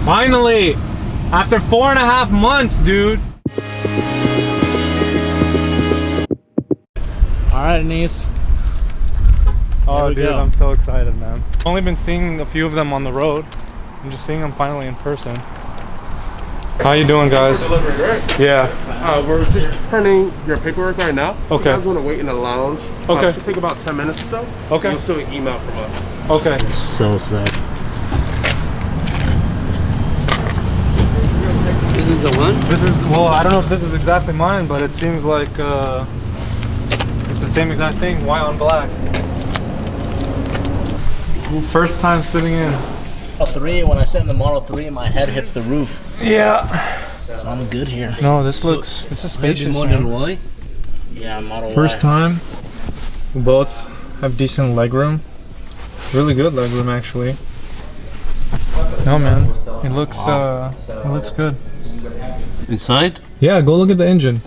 Finally! After 4.5 months, dude! Alright, Anise. Oh, dude, I'm so excited, man. I've only been seeing a few of them on the road. I'm just seeing them finally in person. How you doing, guys? Delivery, right? Yeah. We're just printing your paperwork right now. Okay. If you guys want to wait in the lounge, okay. It should take about 10 minutes or so. Okay. You'll still get an email from us. Okay. So sick. This is the one? This is, well, I don't know if this is exactly mine, but it seems like it's the same exact thing, white on black. First time sitting in. Model 3, when I sit in the Model 3, my head hits the roof. Yeah. So I'm good here. No, this is spacious, Model Y? Yeah, Model First Y. time. We both have decent legroom. Really good legroom, actually. No, man. It looks good. Inside? Yeah, go look at the engine.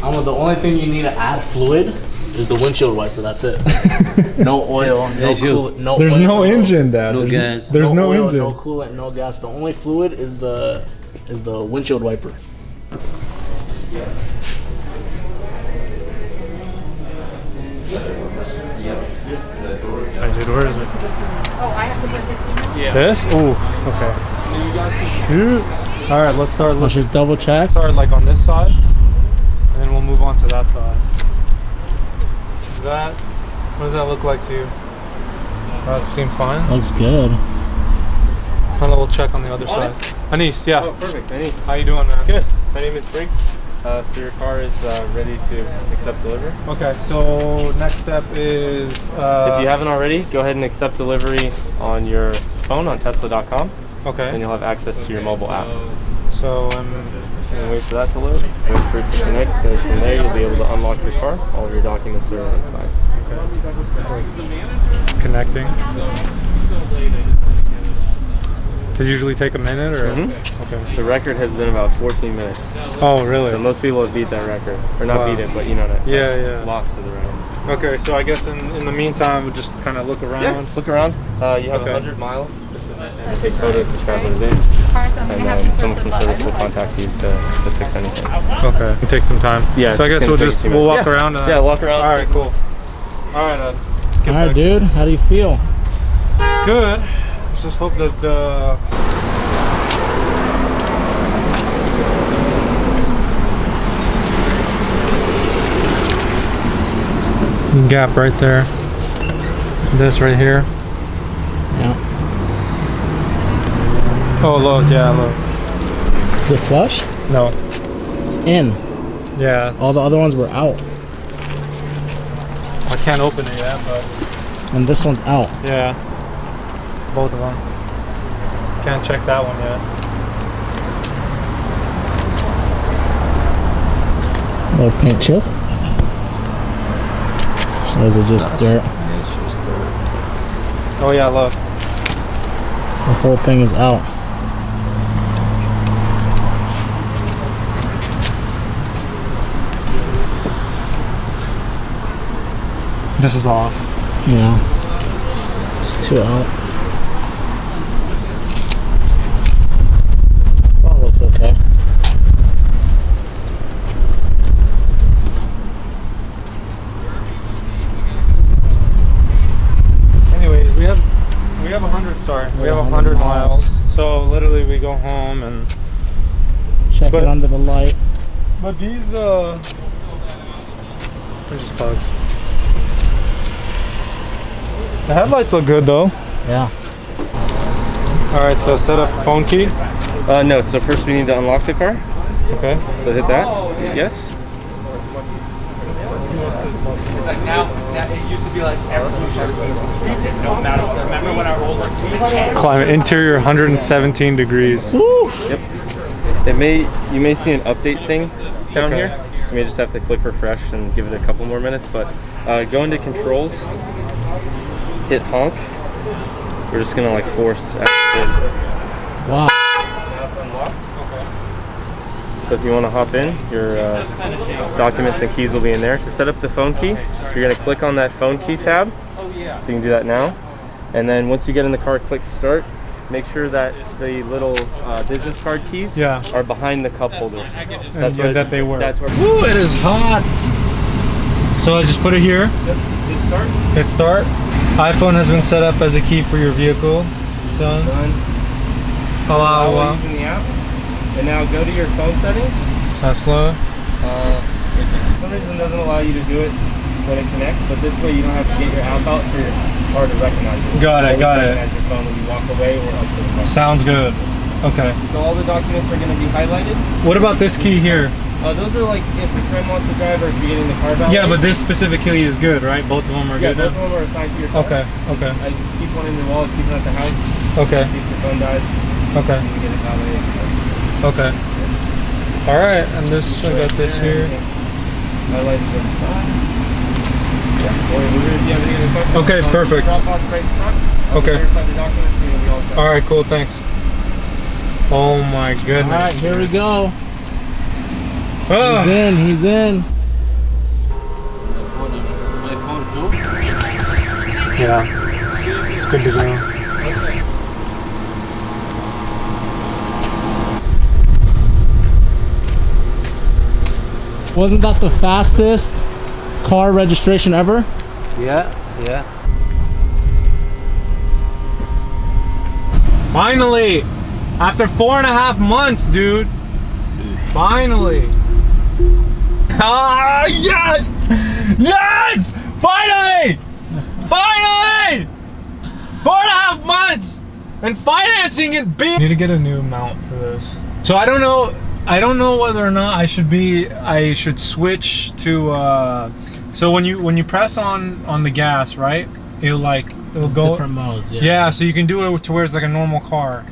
The only thing you need to add fluid is the windshield wiper. That's it. No oil, no coolant, There's no engine, Dad. No gas. There's no oil, engine. No coolant, no gas. The only fluid is the windshield wiper. Alright, dude, where is it? Oh, I have to put this in? Yeah. This? Ooh, okay. Alright, let's start. Let's just double check. Start like on this side, and then we'll move on to that side. What does that look like to you? That seem fine? Looks good. And then we'll check on the other side. Anise, yeah. Oh, perfect. Anise. How you doing, man? Good. My name is Briggs. So your car is ready to accept delivery. Okay, so next step is... if you haven't already, go ahead and accept delivery on your phone on Tesla.com. Okay. And you'll have access to your mobile app. So And wait for that to load. Wait for it to connect. Then from there, you'll be able to unlock your car. All of your documents are inside. Okay. Just connecting. Does it usually take a minute, or? Okay. The record has been about 14 minutes. Oh, really? So most people have beat that record, or not beat it, but you know what? Yeah. Lost to the record. Okay, so I guess in the meantime, we'll just kind of look around. Yeah, look around. You have 100 miles to submit and take photos, describe what it is, and then someone from service will contact you to fix anything. Okay, it'll take some time. Yeah. So I guess we'll walk around. Yeah, walk around. All right, cool. All right, skip All right, dude. How do you feel? Good. Let's just hope that gap right there. This right here. Yeah. Oh, look, yeah, look. Is it flush? No. It's in. Yeah. All the other ones were out. I can't open it yet, but. And this one's out. Yeah. Both of them. Can't check that one yet. Little paint chip. So is it just dirt? Oh yeah, look. The whole thing is out. This is off. Yeah. It's two out. Oh, it looks okay. Anyways, we have 100 miles. So literally we go home and check it under the light. But these they're just bugs. The headlights look good though. Yeah. Alright, so set up phone key. No, so first we need to unlock the car. Okay. So hit that. Yes. It's like now, it used to be like remember when our older Climate interior 117 degrees. Woo! Yep. You may see an update thing down here. So you may just have to click refresh and give it a couple more minutes. But go into controls, hit honk. We're just gonna like force exit. Wow. That's unlocked. So if you want to hop in, your documents and keys will be in there. To set up the phone key, you're going to click on that phone key tab. So you can do that now. And then once you get in the car, click start. Make sure that the little business card keys are behind the cup holders. That's where that they were. That's where. Ooh, it is hot. So I just put it here. Hit start. Hit start. iPhone has been set up as a key for your vehicle. Done. Allow using the app. And now go to your phone settings. Tesla. For some reason it doesn't allow you to do it when it connects, but this way you don't have to get your app out for your car to recognize it. Got it. Recognize your phone when you walk away or up to the car. Sounds good. Okay. So all the documents are going to be highlighted. What about this key here? Those are like if your friend wants to drive or if you're getting the car back. Yeah, but this specific key is good, right? Both of them are good. Both of them are assigned to your car. Okay. Okay. I keep one in your wallet, keep it at the house. Okay. In case your phone dies. Okay. You can get it validated. So. Okay. All right, and this I got this here. Highlighted to the side. Or if you have any other questions, Okay, perfect. Dropbox right in front. Okay. Verify the documents and you'll be all set. All right, cool. Thanks. Oh my goodness. All right, here we go. Oh. He's in. Yeah, it's good to go. Wasn't that the fastest car registration ever? Yeah. Finally, after 4.5 months, dude. Finally. Ah, yes! Yes! Finally! Finally! 4.5 months! And financing it being. Need to get a new mount for this. So I don't know whether or not I should switch to so when you press on the gas, right? It'll go different modes, yeah, so you can do it to where it's like a normal car,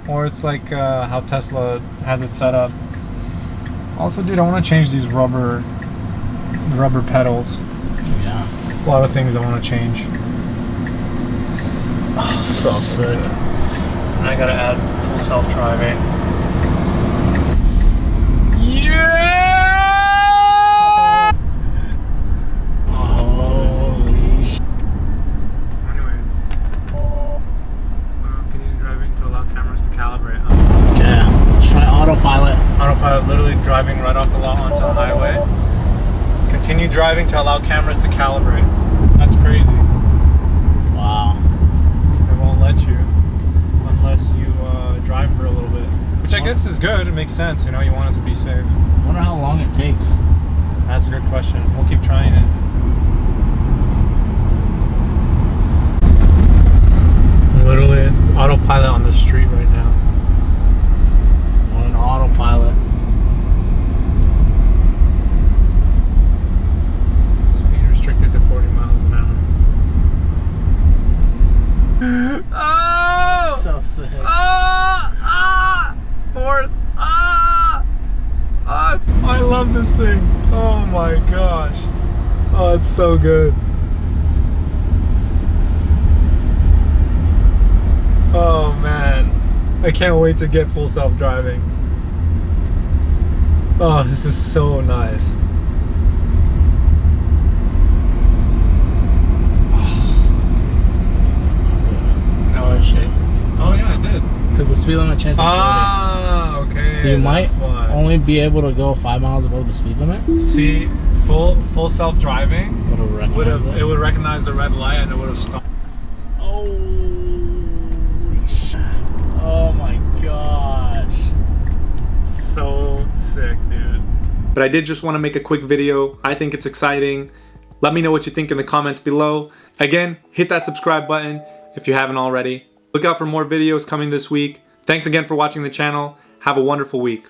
or it's like how Tesla has it set up. Also, dude, I want to change these rubber pedals. Yeah. A lot of things I want to change. Oh, so sick. And I gotta add full self-driving. Yeah! Holy sh**. Anyways, continue driving to allow cameras to calibrate. Okay, let's try autopilot. Autopilot, literally driving right off the lot onto the highway. Continue driving to allow cameras to calibrate. That's crazy. Wow. It won't let you unless you drive for a little bit. Which I guess is good. It makes sense. You know, you want it to be safe. I wonder how long it takes. That's a good question. We'll keep trying it. Literally autopilot on the street right now. On autopilot. Speed restricted to 40 miles an hour. Oh! So sick. Force! I love this thing. Oh my gosh. Oh, it's so good. Oh man. I can't wait to get full self-driving. Oh, this is so nice. No, I should. Oh yeah, I did. Because the speed limit changes. Ah, okay. So you might why. only be able to go 5 miles above the speed limit. See, full self-driving It would recognize the red light and it would have stopped. Holy shit. Oh my gosh. So sick, dude. But I did just want to make a quick video. I think it's exciting. Let me know what you think in the comments below. Again, hit that subscribe button if you haven't already. Look out for more videos coming this week. Thanks again for watching the channel. Have a wonderful week.